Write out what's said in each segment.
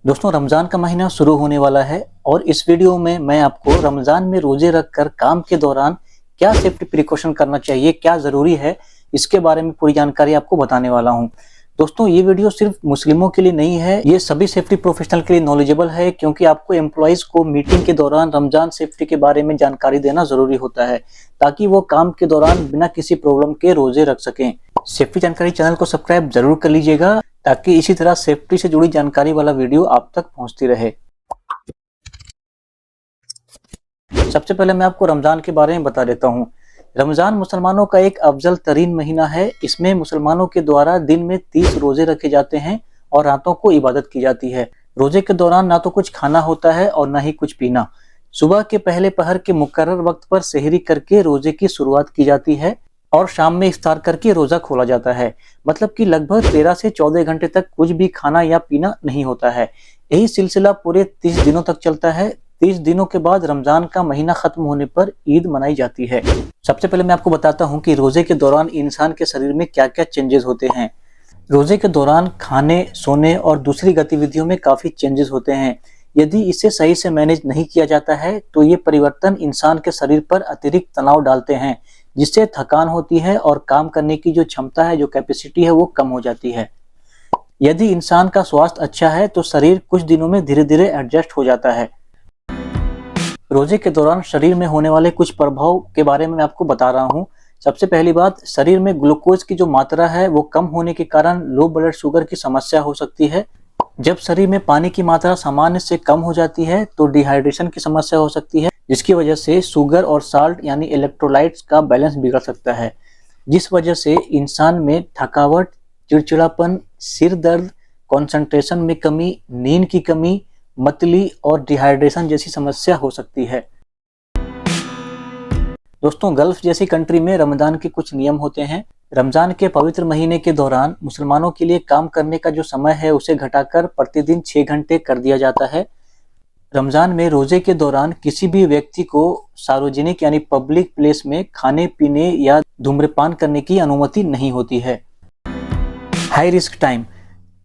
दोस्तों, रमज़ान का महीना शुरू होने वाला है और इस वीडियो में मैं आपको रमज़ान में रोज़े रखकर काम के दौरान क्या सेफ्टी प्रिकॉशन करना चाहिए, क्या ज़रूरी है, इसके बारे में पूरी जानकारी आपको बताने वाला हूं। दोस्तों, ये वीडियो सिर्फ मुस्लिमों के लिए नहीं है, ये सभी सेफ्टी प्रोफेशनल के लिए नॉलेजेबल है, क्योंकि आपको एम्प्लॉइज़ को मीटिंग के दौरान रमज़ान सेफ्टी के बारे में जानकारी देना ज़रूरी होता है, ताकि वो काम के दौरान बिना किसी प्रॉब्लम के रोज़े रख सकें। सेफ्टी जानकारी चैनल को सब्सक्राइब ज़रूर कर लीजिएगा, ताकि इसी तरह सेफ्टी से जुड़ी जानकारी वाला वीडियो आप तक पहुंचती रहे। सबसे पहले मैं आपको रमज़ान के बारे में बता देता हूं। रमज़ान मुसलमानों का एक अफजल तरीन महीना है। इसमें मुसलमानों के द्वारा दिन में 30 रोजे रखे जाते हैं और रातों को इबादत की जाती है। रोजे के दौरान ना तो कुछ खाना होता है और ना ही कुछ पीना। सुबह के पहले पहर के मुकर्रर वक्त पर सेहरी करके रोजे की शुरुआत की जाती है और शाम में इफ्तार करके रोजा खोला जाता है। मतलब कि लगभग 13 से 14 घंटे तक कुछ भी खाना या पीना नहीं होता है। यही सिलसिला पूरे 30 दिनों तक चलता है। 30 दिनों के बाद रमजान का महीना खत्म होने पर ईद मनाई जाती है। सबसे पहले मैं आपको बताता हूँ कि रोजे के दौरान इंसान के शरीर में क्या क्या चेंजेस होते हैं। रोजे के दौरान खाने, सोने और दूसरी गतिविधियों में काफी चेंजेस होते हैं। यदि इसे सही से मैनेज नहीं किया जाता है तो ये परिवर्तन इंसान के शरीर पर अतिरिक्त तनाव डालते हैं, जिससे थकान होती है और काम करने की जो क्षमता है, जो कैपेसिटी है, वो कम हो जाती है। यदि इंसान का स्वास्थ्य अच्छा है तो शरीर कुछ दिनों में धीरे धीरे एडजस्ट हो जाता है। रोजे के दौरान शरीर में होने वाले कुछ प्रभाव के बारे में मैं आपको बता रहा हूँ। सबसे पहली बात, शरीर में ग्लूकोज की जो मात्रा है वो कम होने के कारण लो ब्लड शुगर की समस्या हो सकती है। जब शरीर में पानी की मात्रा सामान्य से कम हो जाती है तो डिहाइड्रेशन की समस्या हो सकती है, जिसकी वजह से शुगर और साल्ट यानी इलेक्ट्रोलाइट्स का बैलेंस बिगड़ सकता है, जिस वजह से इंसान में थकावट, चिड़चिड़ापन, सिर दर्द, कंसंट्रेशन में कमी, नींद की कमी, मतली और डिहाइड्रेशन जैसी समस्या हो सकती है। दोस्तों, गल्फ जैसी कंट्री में रमजान के कुछ नियम होते हैं। रमजान के पवित्र महीने के दौरान मुसलमानों के लिए काम करने का जो समय है उसे घटाकर प्रतिदिन 6 घंटे कर दिया जाता है। रमजान में रोजे के दौरान किसी भी व्यक्ति को सार्वजनिक यानी पब्लिक प्लेस में खाने पीने या धूम्रपान करने की अनुमति नहीं होती है। हाई रिस्क टाइम,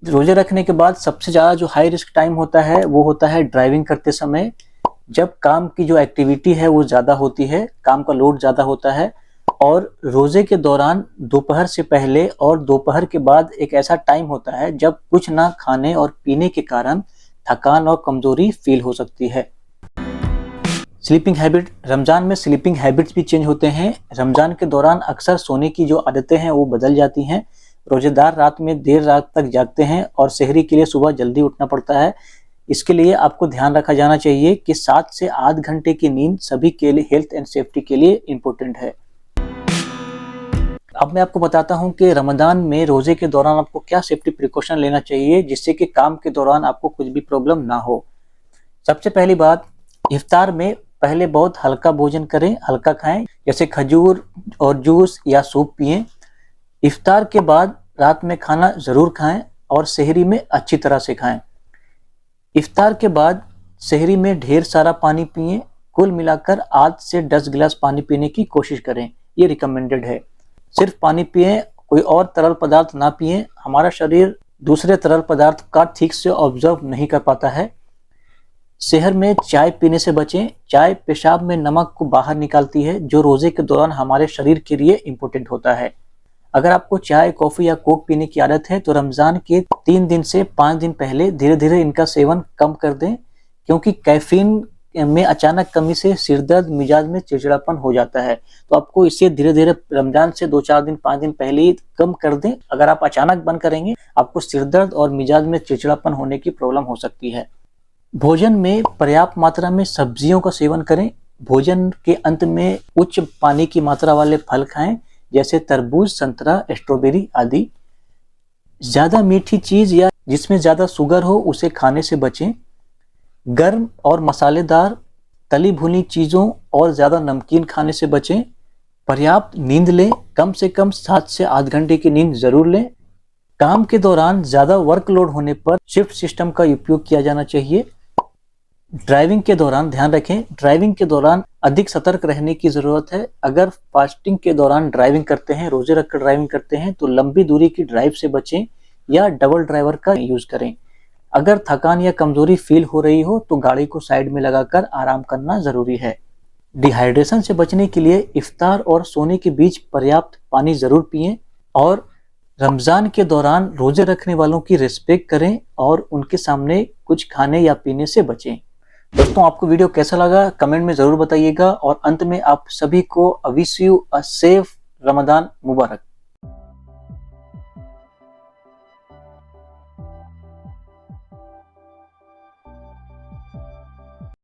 रोजे रखने के बाद सबसे ज्यादा जो हाई रिस्क टाइम होता है वो होता है ड्राइविंग करते समय, जब काम की जो एक्टिविटी है वो ज्यादा होती है, काम का लोड ज्यादा होता है। और रोजे के दौरान दोपहर से पहले और दोपहर के बाद एक ऐसा टाइम होता है जब कुछ ना खाने और पीने के कारण थकान और कमजोरी फील हो सकती है। स्लीपिंग हैबिट, रमजान में स्लीपिंग हैबिट्स भी चेंज होते हैं। रमजान के दौरान अक्सर सोने की जो आदतें हैं वो बदल जाती हैं। रोजेदार रात में देर रात तक जागते हैं और सेहरी के लिए सुबह जल्दी उठना पड़ता है। इसके लिए आपको ध्यान रखा जाना चाहिए कि 7 से 8 घंटे की नींद सभी के लिए हेल्थ एंड सेफ्टी के लिए इम्पोर्टेंट है। अब मैं आपको बताता हूं कि रमजान में रोजे के दौरान आपको क्या सेफ्टी प्रिकॉशन लेना चाहिए, जिससे कि काम के दौरान आपको कुछ भी प्रॉब्लम ना हो। सबसे पहली बात, इफ्तार में पहले बहुत हल्का भोजन करें, हल्का खाएं, जैसे खजूर और जूस या सूप पिएं। इफ्तार के बाद रात में खाना जरूर खाएं और सेहरी में अच्छी तरह से खाएं। इफ्तार के बाद सेहरी में ढेर सारा पानी पिएं। कुल मिलाकर 8 से 10 गिलास पानी पीने की कोशिश करें, ये रिकमेंडेड है। सिर्फ पानी पिएं, कोई और तरल पदार्थ ना पिएं। हमारा शरीर दूसरे तरल पदार्थ का ठीक से ऑब्जर्व नहीं कर पाता है। शहर में चाय पीने से बचें। चाय पेशाब में नमक को बाहर निकालती है, जो रोजे के दौरान हमारे शरीर के लिए इम्पोर्टेंट होता है। अगर आपको चाय, कॉफी या कोक पीने की आदत है तो रमजान के 3 दिन से 5 दिन पहले धीरे धीरे इनका सेवन कम कर दें, क्योंकि कैफीन में अचानक कमी से सिरदर्द, मिजाज में चिड़चिड़ापन हो जाता है। तो आपको इसे धीरे धीरे रमजान से 2-4 दिन, 5 दिन पहले ही कम कर दें। अगर आप अचानक बंद करेंगे, आपको सिरदर्द और मिजाज में चिड़चिड़ापन होने की प्रॉब्लम हो सकती है। भोजन में पर्याप्त मात्रा में सब्जियों का सेवन करें। भोजन के अंत में उच्च पानी की मात्रा वाले फल खाएं, जैसे तरबूज, संतरा, स्ट्रॉबेरी आदि। ज्यादा मीठी चीज या जिसमें ज्यादा शुगर हो उसे खाने से बचें। गर्म और मसालेदार तली भुनी चीजों और ज्यादा नमकीन खाने से बचें। पर्याप्त नींद लें, कम से कम 7 से 8 घंटे की नींद जरूर लें। काम के दौरान ज्यादा वर्कलोड होने पर शिफ्ट सिस्टम का उपयोग किया जाना चाहिए। ड्राइविंग के दौरान ध्यान रखें, ड्राइविंग के दौरान अधिक सतर्क रहने की जरूरत है। अगर फास्टिंग के दौरान ड्राइविंग करते हैं, रोजे रखकर ड्राइविंग करते हैं, तो लंबी दूरी की ड्राइव से बचें या डबल ड्राइवर का यूज करें। अगर थकान या कमजोरी फील हो रही हो तो गाड़ी को साइड में लगाकर आराम करना जरूरी है। डिहाइड्रेशन से बचने के लिए इफ्तार और सोने के बीच पर्याप्त पानी जरूर पिएं और रमजान के दौरान रोजे रखने वालों की रिस्पेक्ट करें और उनके सामने कुछ खाने या पीने से बचें। दोस्तों, आपको वीडियो कैसा लगा कमेंट में जरूर बताइएगा और अंत में आप सभी को wish you a safe Ramzan Mubarak.